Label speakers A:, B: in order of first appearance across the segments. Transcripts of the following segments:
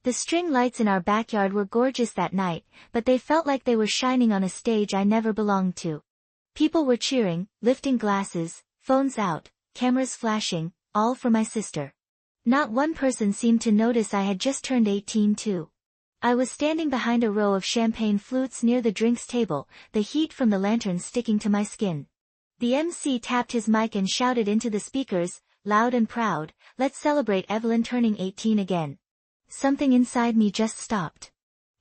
A: The string lights in our backyard were gorgeous that night, but they felt like they were shining on a stage I never belonged to. People were cheering, lifting glasses, phones out, cameras flashing, all for my sister. Not one person seemed to notice I had just turned 18 too. I was standing behind a row of champagne flutes near the drinks table, the heat from the lanterns sticking to my skin. The MC tapped his mic and shouted into the speakers, loud and proud, "Let's celebrate Evelyn turning 18 again." Something inside me just stopped.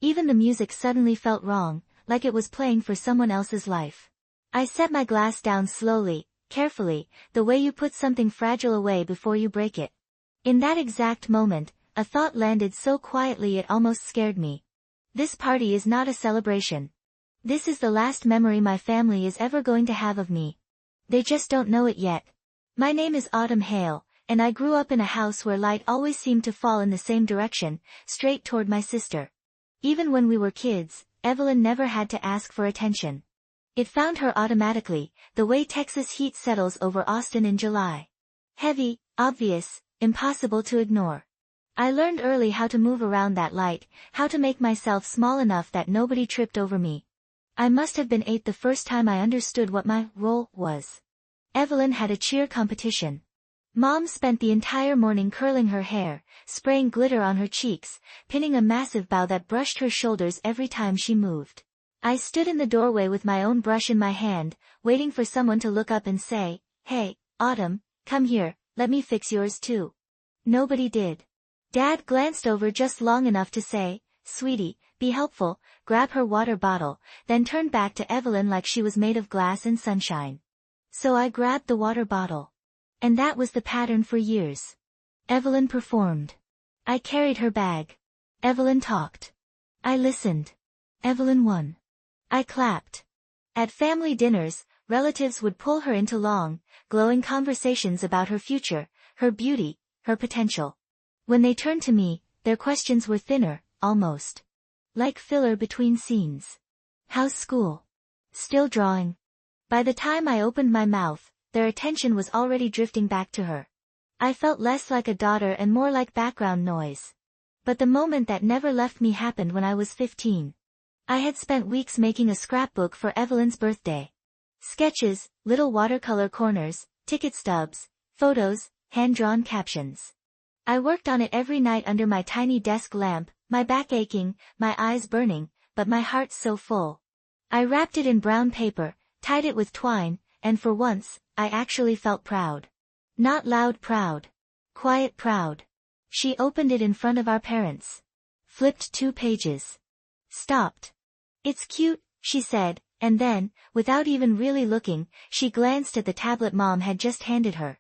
A: Even the music suddenly felt wrong, like it was playing for someone else's life. I set my glass down slowly, carefully, the way you put something fragile away before you break it. In that exact moment, a thought landed so quietly it almost scared me. This party is not a celebration. This is the last memory my family is ever going to have of me. They just don't know it yet. My name is Autumn Hale, and I grew up in a house where light always seemed to fall in the same direction, straight toward my sister. Even when we were kids, Evelyn never had to ask for attention. It found her automatically, the way Texas heat settles over Austin in July. Heavy, obvious, impossible to ignore. I learned early how to move around that light, how to make myself small enough that nobody tripped over me. I must have been 8 the first time I understood what my role was. Evelyn had a cheer competition. Mom spent the entire morning curling her hair, spraying glitter on her cheeks, pinning a massive bow that brushed her shoulders every time she moved. I stood in the doorway with my own brush in my hand, waiting for someone to look up and say, "Hey, Autumn, come here, let me fix yours too." Nobody did. Dad glanced over just long enough to say, "Sweetie, be helpful," grab her water bottle, then turned back to Evelyn like she was made of glass and sunshine. So I grabbed the water bottle. And that was the pattern for years. Evelyn performed. I carried her bag. Evelyn talked. I listened. Evelyn won. I clapped. At family dinners, relatives would pull her into long, glowing conversations about her future, her beauty, her potential. When they turned to me, their questions were thinner, almost like filler between scenes. "How's school?" "Still drawing." By the time I opened my mouth, their attention was already drifting back to her. I felt less like a daughter and more like background noise. But the moment that never left me happened when I was 15. I had spent weeks making a scrapbook for Evelyn's birthday. Sketches, little watercolor corners, ticket stubs, photos, hand-drawn captions. I worked on it every night under my tiny desk lamp, my back aching, my eyes burning, but my heart so full. I wrapped it in brown paper, tied it with twine, and for once, I actually felt proud. Not loud proud. Quiet proud. She opened it in front of our parents. Flipped 2 pages. Stopped. "It's cute," she said, and then, without even really looking, she glanced at the tablet Mom had just handed her.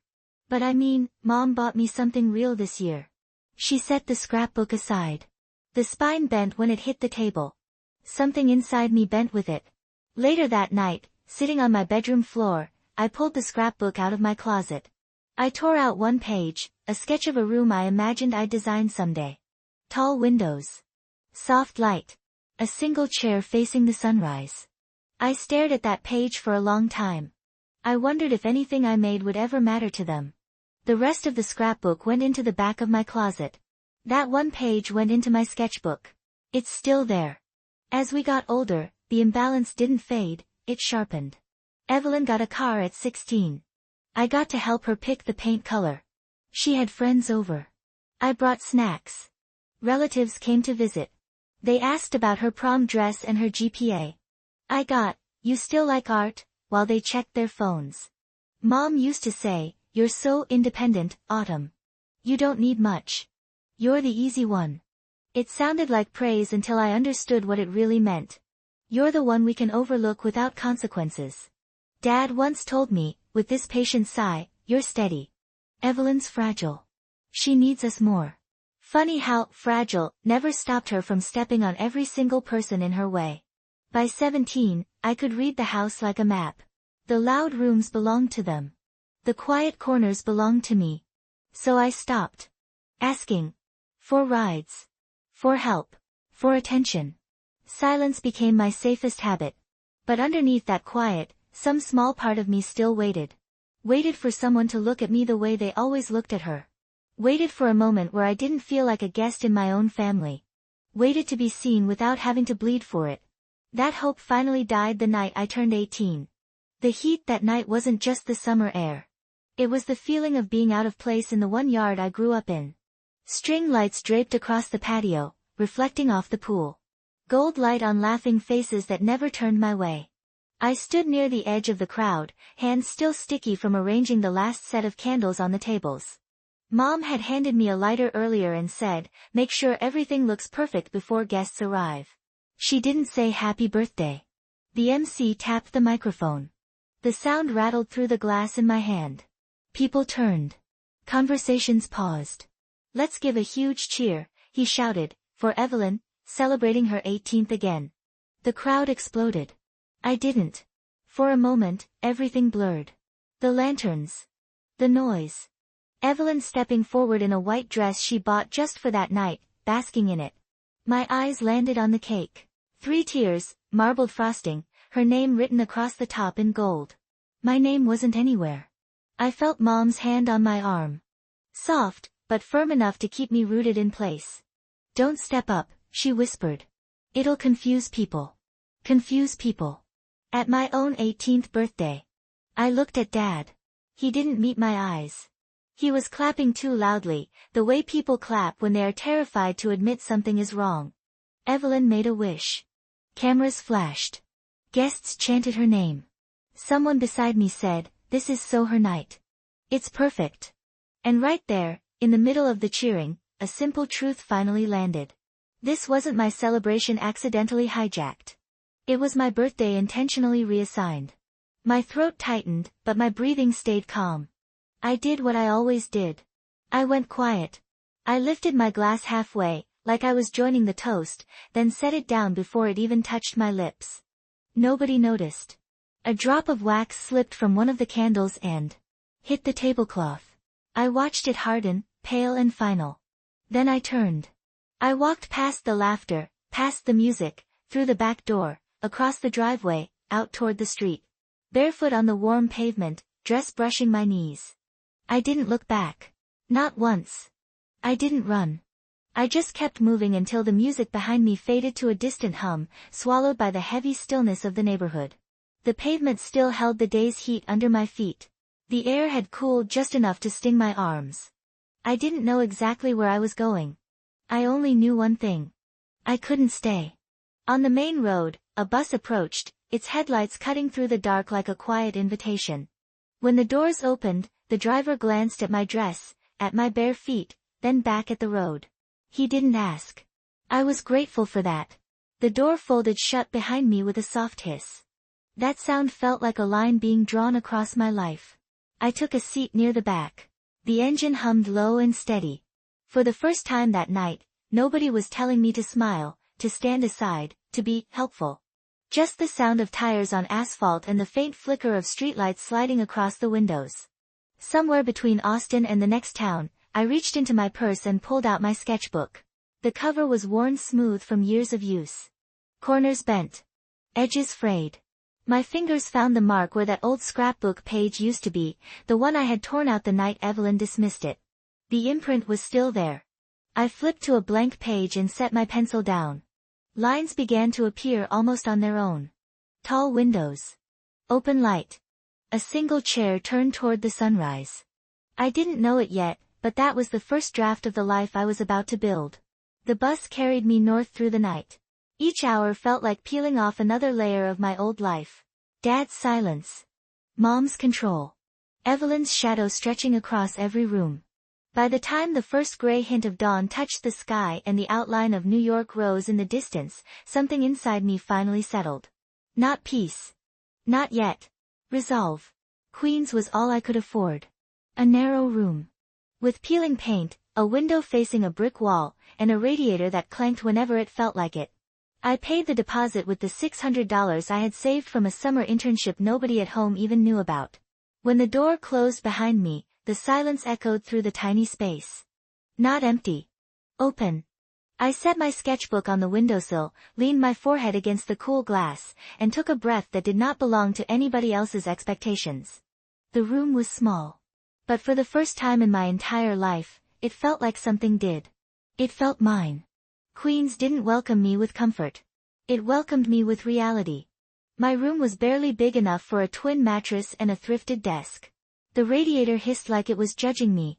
A: "But I mean, Mom bought me something real this year." She set the scrapbook aside. The spine bent when it hit the table. Something inside me bent with it. Later that night, sitting on my bedroom floor, I pulled the scrapbook out of my closet. I tore out one page, a sketch of a room I imagined I'd design someday. Tall windows. Soft light. A single chair facing the sunrise. I stared at that page for a long time. I wondered if anything I made would ever matter to them. The rest of the scrapbook went into the back of my closet. That one page went into my sketchbook. It's still there. As we got older, the imbalance didn't fade, it sharpened. Evelyn got a car at 16. I got to help her pick the paint color. She had friends over. I brought snacks. Relatives came to visit. They asked about her prom dress and her GPA. I got, "You still like art?" while they checked their phones. Mom used to say, "You're so independent, Autumn. You don't need much. You're the easy one." It sounded like praise until I understood what it really meant. You're the one we can overlook without consequences. Dad once told me, with this patient sigh, "You're steady. Evelyn's fragile. She needs us more." Funny how fragile never stopped her from stepping on every single person in her way. By 17, I could read the house like a map. The loud rooms belonged to them. The quiet corners belonged to me. So I stopped asking for rides, for help, for attention. Silence became my safest habit. But underneath that quiet, some small part of me still waited. Waited for someone to look at me the way they always looked at her. Waited for a moment where I didn't feel like a guest in my own family. Waited to be seen without having to bleed for it. That hope finally died the night I turned 18. The heat that night wasn't just the summer air. It was the feeling of being out of place in the one yard I grew up in. String lights draped across the patio, reflecting off the pool. Gold light on laughing faces that never turned my way. I stood near the edge of the crowd, hands still sticky from arranging the last set of candles on the tables. Mom had handed me a lighter earlier and said, "Make sure everything looks perfect before guests arrive." She didn't say happy birthday. The MC tapped the microphone. The sound rattled through the glass in my hand. People turned. Conversations paused. "Let's give a huge cheer," he shouted, "for Evelyn, celebrating her 18th again." The crowd exploded. I didn't. For a moment, everything blurred. The lanterns. The noise. Evelyn stepping forward in a white dress she bought just for that night, basking in it. My eyes landed on the cake. 3 tiers, marbled frosting, her name written across the top in gold. My name wasn't anywhere. I felt Mom's hand on my arm. Soft, but firm enough to keep me rooted in place. "Don't step up," she whispered. "It'll confuse people." Confuse people. At my own 18th birthday. I looked at Dad. He didn't meet my eyes. He was clapping too loudly, the way people clap when they are terrified to admit something is wrong. Evelyn made a wish. Cameras flashed. Guests chanted her name. Someone beside me said, "This is so her night. It's perfect." And right there, in the middle of the cheering, a simple truth finally landed. This wasn't my celebration accidentally hijacked. It was my birthday intentionally reassigned. My throat tightened, but my breathing stayed calm. I did what I always did. I went quiet. I lifted my glass halfway, like I was joining the toast, then set it down before it even touched my lips. Nobody noticed. A drop of wax slipped from one of the candles and hit the tablecloth. I watched it harden, pale and final. Then I turned. I walked past the laughter, past the music, through the back door, across the driveway, out toward the street. Barefoot on the warm pavement, dress brushing my knees. I didn't look back. Not once. I didn't run. I just kept moving until the music behind me faded to a distant hum, swallowed by the heavy stillness of the neighborhood. The pavement still held the day's heat under my feet. The air had cooled just enough to sting my arms. I didn't know exactly where I was going. I only knew one thing. I couldn't stay. On the main road, a bus approached, its headlights cutting through the dark like a quiet invitation. When the doors opened, the driver glanced at my dress, at my bare feet, then back at the road. He didn't ask. I was grateful for that. The door folded shut behind me with a soft hiss. That sound felt like a line being drawn across my life. I took a seat near the back. The engine hummed low and steady. For the first time that night, nobody was telling me to smile, to stand aside, to be helpful. Just the sound of tires on asphalt and the faint flicker of streetlights sliding across the windows. Somewhere between Austin and the next town, I reached into my purse and pulled out my sketchbook. The cover was worn smooth from years of use. Corners bent. Edges frayed. My fingers found the mark where that old scrapbook page used to be, the one I had torn out the night Evelyn dismissed it. The imprint was still there. I flipped to a blank page and set my pencil down. Lines began to appear almost on their own. Tall windows. Open light. A single chair turned toward the sunrise. I didn't know it yet, but that was the first draft of the life I was about to build. The bus carried me north through the night. Each hour felt like peeling off another layer of my old life. Dad's silence. Mom's control. Evelyn's shadow stretching across every room. By the time the first gray hint of dawn touched the sky and the outline of New York rose in the distance, something inside me finally settled. Not peace. Not yet. Resolve. Queens was all I could afford. A narrow room. With peeling paint, a window facing a brick wall, and a radiator that clanked whenever it felt like it. I paid the deposit with the $600 I had saved from a summer internship nobody at home even knew about. When the door closed behind me, the silence echoed through the tiny space. Not empty. Open. I set my sketchbook on the windowsill, leaned my forehead against the cool glass, and took a breath that did not belong to anybody else's expectations. The room was small. But for the first time in my entire life, it felt like something did. It felt mine. Queens didn't welcome me with comfort. It welcomed me with reality. My room was barely big enough for a twin mattress and a thrifted desk. The radiator hissed like it was judging me.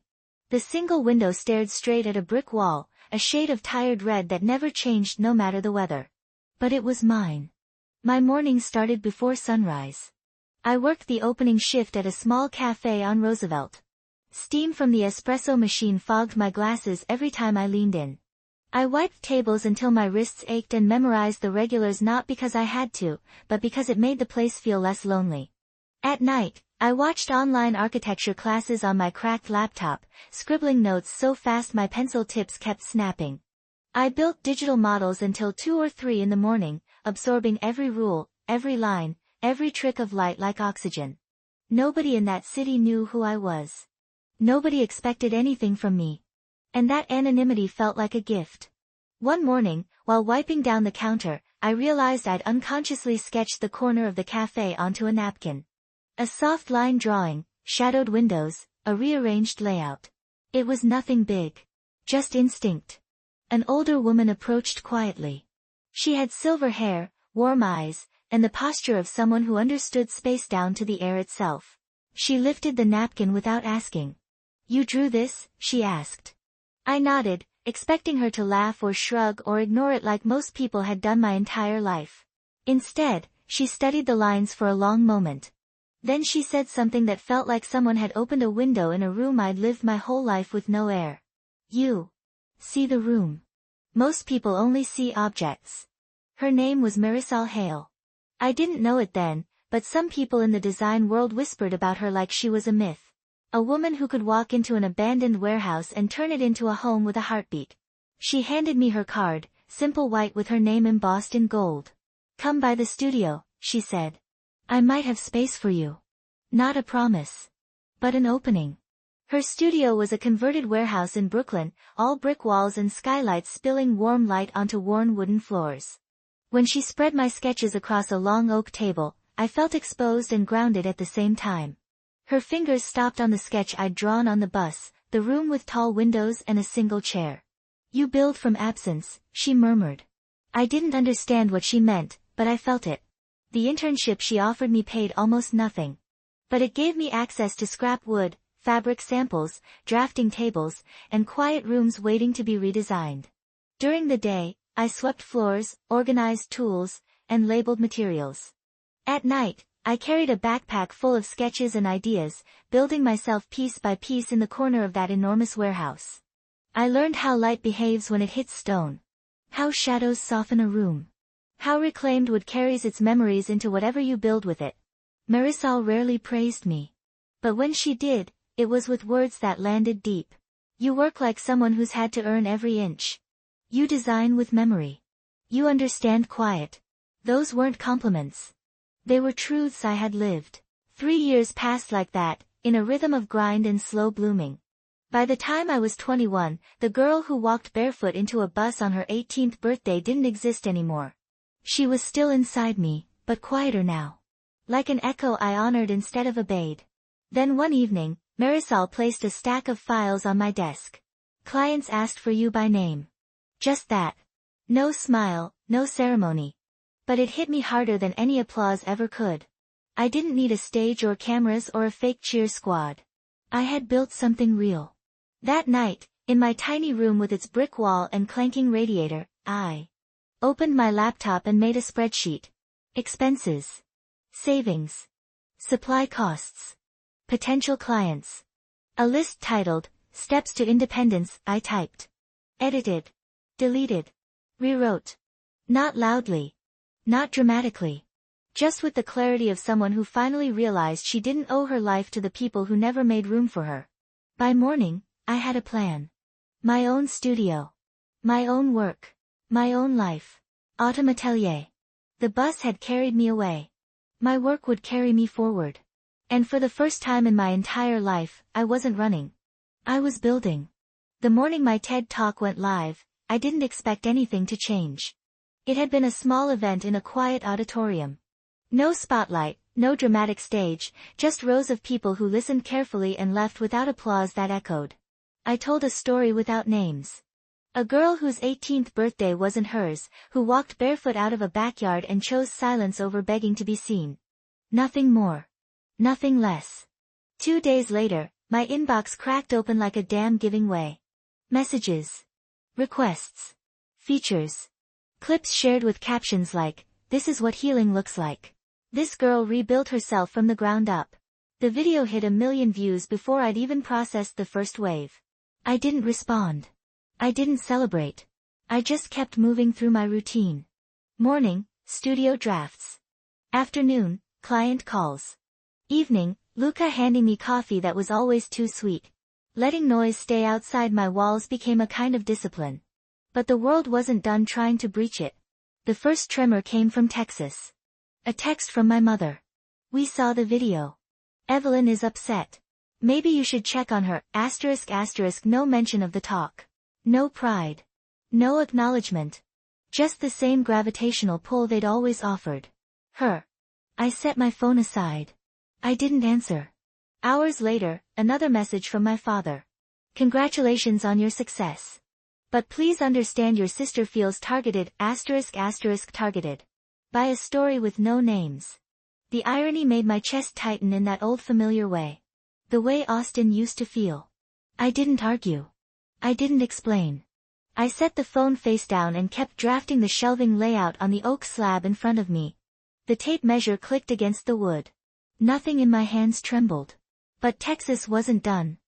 A: The single window stared straight at a brick wall, a shade of tired red that never changed no matter the weather. But it was mine. My morning started before sunrise. I worked the opening shift at a small cafe on Roosevelt. Steam from the espresso machine fogged my glasses every time I leaned in. I wiped tables until my wrists ached and memorized the regulars not because I had to, but because it made the place feel less lonely. At night, I watched online architecture classes on my cracked laptop, scribbling notes so fast my pencil tips kept snapping. I built digital models until 2 or 3 in the morning, absorbing every rule, every line, every trick of light like oxygen. Nobody in that city knew who I was. Nobody expected anything from me. And that anonymity felt like a gift. One morning, while wiping down the counter, I realized I'd unconsciously sketched the corner of the cafe onto a napkin. A soft line drawing, shadowed windows, a rearranged layout. It was nothing big. Just instinct. An older woman approached quietly. She had silver hair, warm eyes, and the posture of someone who understood space down to the air itself. She lifted the napkin without asking. "You drew this?" she asked. I nodded, expecting her to laugh or shrug or ignore it like most people had done my entire life. Instead, she studied the lines for a long moment. Then she said something that felt like someone had opened a window in a room I'd lived my whole life with no air. "You see the room. Most people only see objects." Her name was Marisol Hale. I didn't know it then, but some people in the design world whispered about her like she was a myth. A woman who could walk into an abandoned warehouse and turn it into a home with a heartbeat. She handed me her card, simple white with her name embossed in gold. "Come by the studio," she said. "I might have space for you." Not a promise, but an opening. Her studio was a converted warehouse in Brooklyn, all brick walls and skylights spilling warm light onto worn wooden floors. When she spread my sketches across a long oak table, I felt exposed and grounded at the same time. Her fingers stopped on the sketch I'd drawn on the bus, the room with tall windows and a single chair. "You build from absence," she murmured. I didn't understand what she meant, but I felt it. The internship she offered me paid almost nothing. But it gave me access to scrap wood, fabric samples, drafting tables, and quiet rooms waiting to be redesigned. During the day, I swept floors, organized tools, and labeled materials. At night, I carried a backpack full of sketches and ideas, building myself piece by piece in the corner of that enormous warehouse. I learned how light behaves when it hits stone. How shadows soften a room. How reclaimed wood carries its memories into whatever you build with it. Marisol rarely praised me. But when she did, it was with words that landed deep. "You work like someone who's had to earn every inch. You design with memory. You understand quiet." Those weren't compliments. They were truths I had lived. 3 years passed like that, in a rhythm of grind and slow blooming. By the time I was 21, the girl who walked barefoot into a bus on her 18th birthday didn't exist anymore. She was still inside me, but quieter now. Like an echo I honored instead of obeyed. Then one evening, Marisol placed a stack of files on my desk. "Clients asked for you by name." Just that. No smile, no ceremony. But it hit me harder than any applause ever could. I didn't need a stage or cameras or a fake cheer squad. I had built something real. That night, in my tiny room with its brick wall and clanking radiator, I opened my laptop and made a spreadsheet. Expenses. Savings. Supply costs. Potential clients. A list titled, "Steps to Independence," I typed. Edited. Deleted. Rewrote. Not loudly. Not dramatically. Just with the clarity of someone who finally realized she didn't owe her life to the people who never made room for her. By morning, I had a plan. My own studio. My own work. My own life. Autumn atelier. The bus had carried me away. My work would carry me forward. And for the first time in my entire life, I wasn't running. I was building. The morning my TED Talk went live, I didn't expect anything to change. It had been a small event in a quiet auditorium. No spotlight, no dramatic stage, just rows of people who listened carefully and left without applause that echoed. I told a story without names. A girl whose 18th birthday wasn't hers, who walked barefoot out of a backyard and chose silence over begging to be seen. Nothing more. Nothing less. 2 days later, my inbox cracked open like a dam giving way. Messages. Requests. Features. Clips shared with captions like, "This is what healing looks like. This girl rebuilt herself from the ground up." The video hit 1 million views before I'd even processed the first wave. I didn't respond. I didn't celebrate. I just kept moving through my routine. Morning, studio drafts. Afternoon, client calls. Evening, Luca handing me coffee that was always too sweet. Letting noise stay outside my walls became a kind of discipline. But the world wasn't done trying to breach it. The first tremor came from Texas. A text from my mother. "We saw the video. Evelyn is upset. Maybe you should check on her, ****, no mention of the talk. No pride. No acknowledgement. Just the same gravitational pull they'd always offered. Her. I set my phone aside. I didn't answer. Hours later, another message from my father. "Congratulations on your success. But please understand your sister feels targeted, ***, targeted. By a story with no names." The irony made my chest tighten in that old familiar way. The way Austin used to feel. I didn't argue. I didn't explain. I set the phone face down and kept drafting the shelving layout on the oak slab in front of me. The tape measure clicked against the wood. Nothing in my hands trembled. But Texas wasn't done.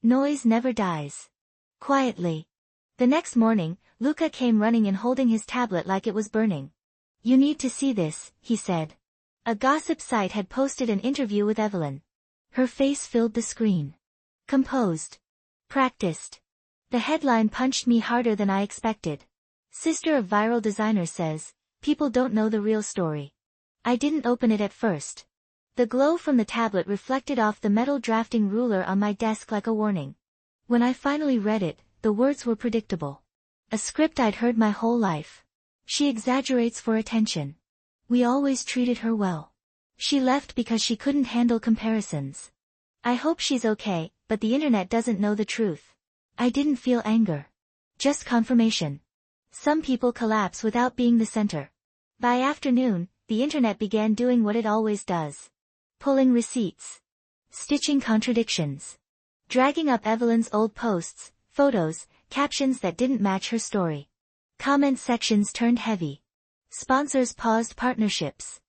A: Noise never dies. Quietly. The next morning, Luca came running and holding his tablet like it was burning. "You need to see this," he said. A gossip site had posted an interview with Evelyn. Her face filled the screen. Composed. Practiced. The headline punched me harder than I expected. "Sister of viral designer says, people don't know the real story." I didn't open it at first. The glow from the tablet reflected off the metal drafting ruler on my desk like a warning. When I finally read it, the words were predictable. A script I'd heard my whole life. She exaggerates for attention. We always treated her well. She left because she couldn't handle comparisons. I hope she's okay, but the internet doesn't know the truth. I didn't feel anger. Just confirmation. Some people collapse without being the center. By afternoon, the internet began doing what it always does. Pulling receipts. Stitching contradictions. Dragging up Evelyn's old posts, photos, captions that didn't match her story. Comment sections turned heavy. Sponsors paused partnerships.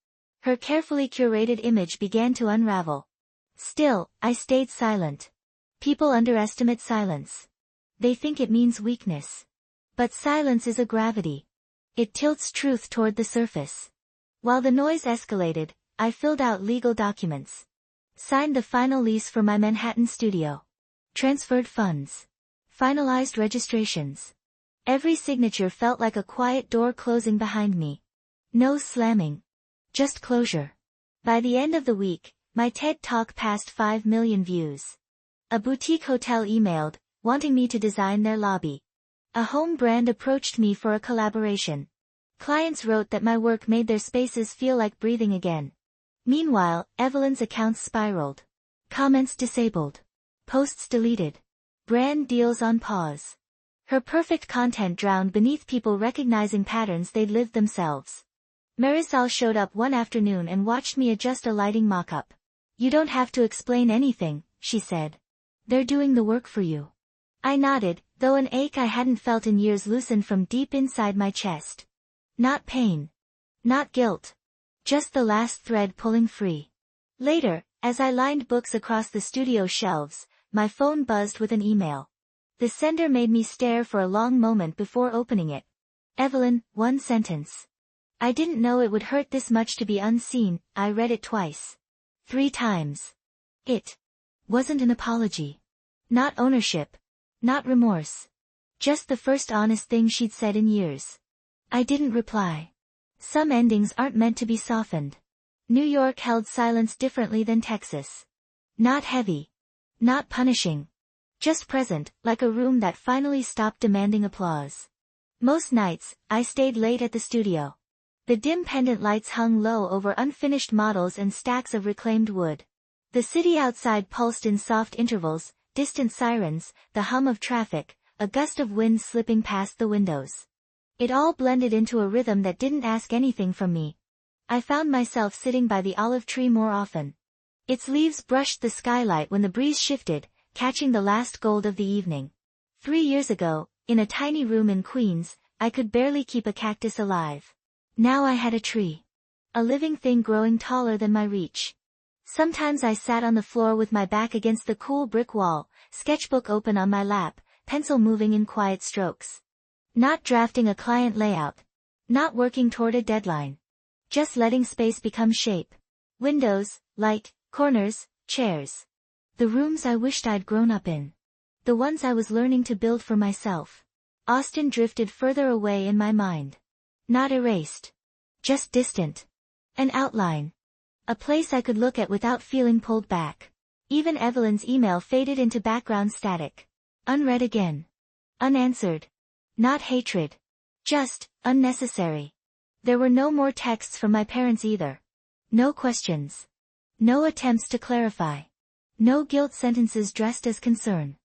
A: Her carefully curated image began to unravel. Still, I stayed silent. People underestimate silence. They think it means weakness. But silence is a gravity. It tilts truth toward the surface. While the noise escalated, I filled out legal documents. Signed the final lease for my Manhattan studio. Transferred funds. Finalized registrations. Every signature felt like a quiet door closing behind me. No slamming. Just closure. By the end of the week, my TED Talk passed 5 million views. A boutique hotel emailed, wanting me to design their lobby. A home brand approached me for a collaboration. Clients wrote that my work made their spaces feel like breathing again. Meanwhile, Evelyn's accounts spiraled. Comments disabled. Posts deleted. Brand deals on pause. Her perfect content drowned beneath people recognizing patterns they'd lived themselves. Marisol showed up one afternoon and watched me adjust a lighting mock-up. "You don't have to explain anything," she said. "They're doing the work for you." I nodded, though an ache I hadn't felt in years loosened from deep inside my chest. Not pain. Not guilt. Just the last thread pulling free. Later, as I lined books across the studio shelves, my phone buzzed with an email. The sender made me stare for a long moment before opening it. "Evelyn, one sentence. I didn't know it would hurt this much to be unseen." I read it twice. 3 times. It wasn't an apology. Not ownership. Not remorse. Just the first honest thing she'd said in years. I didn't reply. Some endings aren't meant to be softened. New York held silence differently than Texas. Not heavy. Not punishing. Just present, like a room that finally stopped demanding applause. Most nights, I stayed late at the studio. The dim pendant lights hung low over unfinished models and stacks of reclaimed wood. The city outside pulsed in soft intervals, distant sirens, the hum of traffic, a gust of wind slipping past the windows. It all blended into a rhythm that didn't ask anything from me. I found myself sitting by the olive tree more often. Its leaves brushed the skylight when the breeze shifted, catching the last gold of the evening. 3 years ago, in a tiny room in Queens, I could barely keep a cactus alive. Now I had a tree. A living thing growing taller than my reach. Sometimes I sat on the floor with my back against the cool brick wall, sketchbook open on my lap, pencil moving in quiet strokes. Not drafting a client layout. Not working toward a deadline. Just letting space become shape. Windows, light, corners, chairs. The rooms I wished I'd grown up in. The ones I was learning to build for myself. Austin drifted further away in my mind. Not erased. Just distant. An outline. A place I could look at without feeling pulled back. Even Evelyn's email faded into background static. Unread again. Unanswered. Not hatred. Just, unnecessary. There were no more texts from my parents either. No questions. No attempts to clarify. No guilt sentences dressed as concern.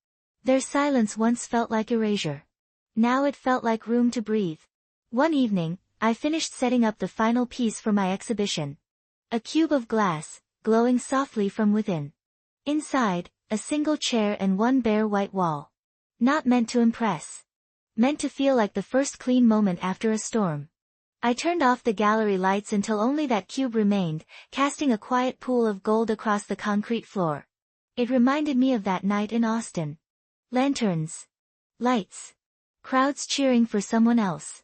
A: Their silence once felt like erasure. Now it felt like room to breathe. One evening, I finished setting up the final piece for my exhibition. A cube of glass, glowing softly from within. Inside, a single chair and one bare white wall. Not meant to impress. Meant to feel like the first clean moment after a storm. I turned off the gallery lights until only that cube remained, casting a quiet pool of gold across the concrete floor. It reminded me of that night in Austin. Lanterns. Lights. Crowds cheering for someone else.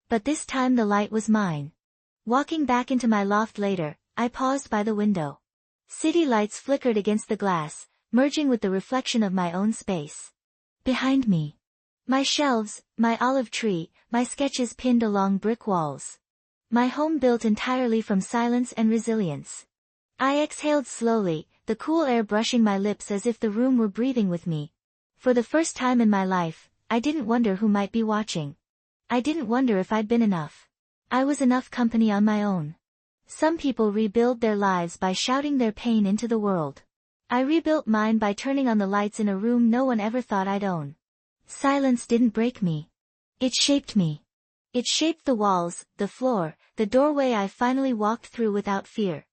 A: But this time the light was mine. Walking back into my loft later, I paused by the window. City lights flickered against the glass, merging with the reflection of my own space. Behind me. My shelves, my olive tree, my sketches pinned along brick walls. My home built entirely from silence and resilience. I exhaled slowly, the cool air brushing my lips as if the room were breathing with me. For the first time in my life, I didn't wonder who might be watching. I didn't wonder if I'd been enough. I was enough company on my own. Some people rebuild their lives by shouting their pain into the world. I rebuilt mine by turning on the lights in a room no one ever thought I'd own. Silence didn't break me. It shaped me. It shaped the walls, the floor, the doorway I finally walked through without fear.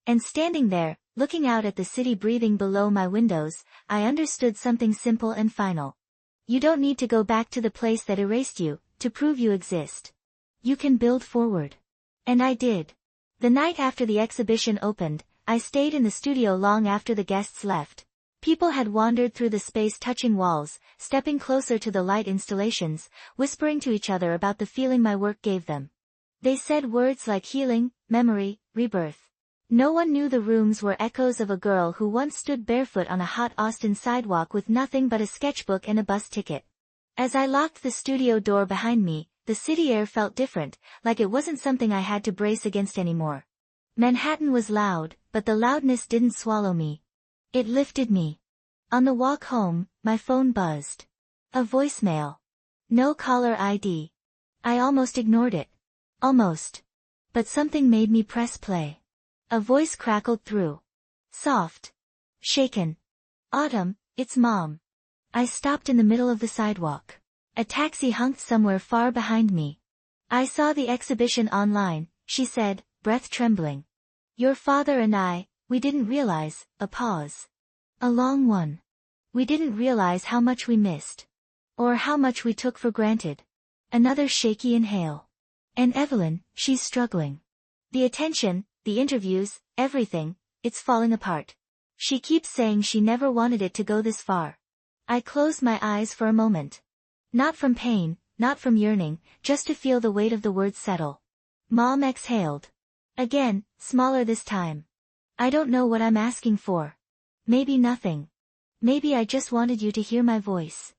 A: And standing there, looking out at the city breathing below my windows, I understood something simple and final. You don't need to go back to the place that erased you, to prove you exist. You can build forward. And I did. The night after the exhibition opened, I stayed in the studio long after the guests left. People had wandered through the space touching walls, stepping closer to the light installations, whispering to each other about the feeling my work gave them. They said words like healing, memory, rebirth. No one knew the rooms were echoes of a girl who once stood barefoot on a hot Austin sidewalk with nothing but a sketchbook and a bus ticket. As I locked the studio door behind me, the city air felt different, like it wasn't something I had to brace against anymore. Manhattan was loud, but the loudness didn't swallow me. It lifted me. On the walk home, my phone buzzed. A voicemail. No caller ID. I almost ignored it. Almost. But something made me press play. A voice crackled through. Soft. Shaken. Autumn, it's Mom. I stopped in the middle of the sidewalk. A taxi honked somewhere far behind me. I saw the exhibition online, she said, breath trembling. Your father and I, we didn't realize, a pause. A long one. We didn't realize how much we missed. Or how much we took for granted. Another shaky inhale. And Evelyn, she's struggling. The attention, the interviews, everything, it's falling apart. She keeps saying she never wanted it to go this far. I closed my eyes for a moment. Not from pain, not from yearning, just to feel the weight of the words settle. Mom exhaled. Again, smaller this time. I don't know what I'm asking for. Maybe nothing. Maybe I just wanted you to hear my voice.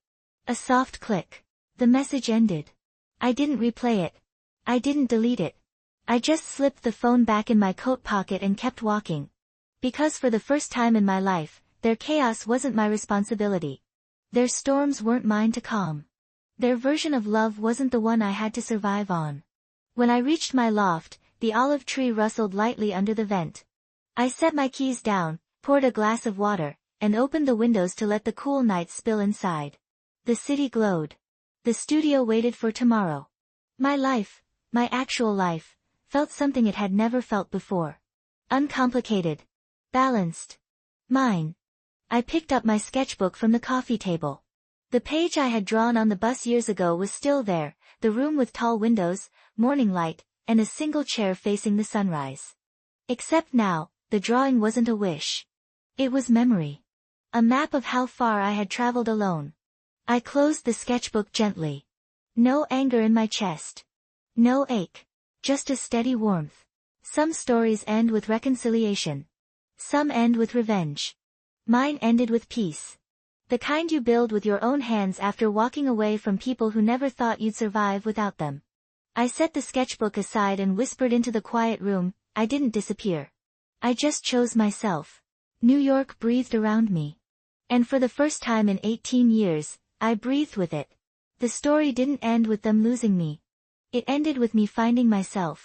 A: A soft click. The message ended. I didn't replay it. I didn't delete it. I just slipped the phone back in my coat pocket and kept walking. Because for the first time in my life, their chaos wasn't my responsibility. Their storms weren't mine to calm. Their version of love wasn't the one I had to survive on. When I reached my loft, the olive tree rustled lightly under the vent. I set my keys down, poured a glass of water, and opened the windows to let the cool night spill inside. The city glowed. The studio waited for tomorrow. My life, my actual life, felt something it had never felt before. Uncomplicated. Balanced. Mine. I picked up my sketchbook from the coffee table. The page I had drawn on the bus years ago was still there, the room with tall windows, morning light, and a single chair facing the sunrise. Except now, the drawing wasn't a wish. It was memory. A map of how far I had traveled alone. I closed the sketchbook gently. No anger in my chest. No ache. Just a steady warmth. Some stories end with reconciliation. Some end with revenge. Mine ended with peace. The kind you build with your own hands after walking away from people who never thought you'd survive without them. I set the sketchbook aside and whispered into the quiet room, I didn't disappear. I just chose myself. New York breathed around me. And for the first time in 18 years, I breathed with it. The story didn't end with them losing me. It ended with me finding myself.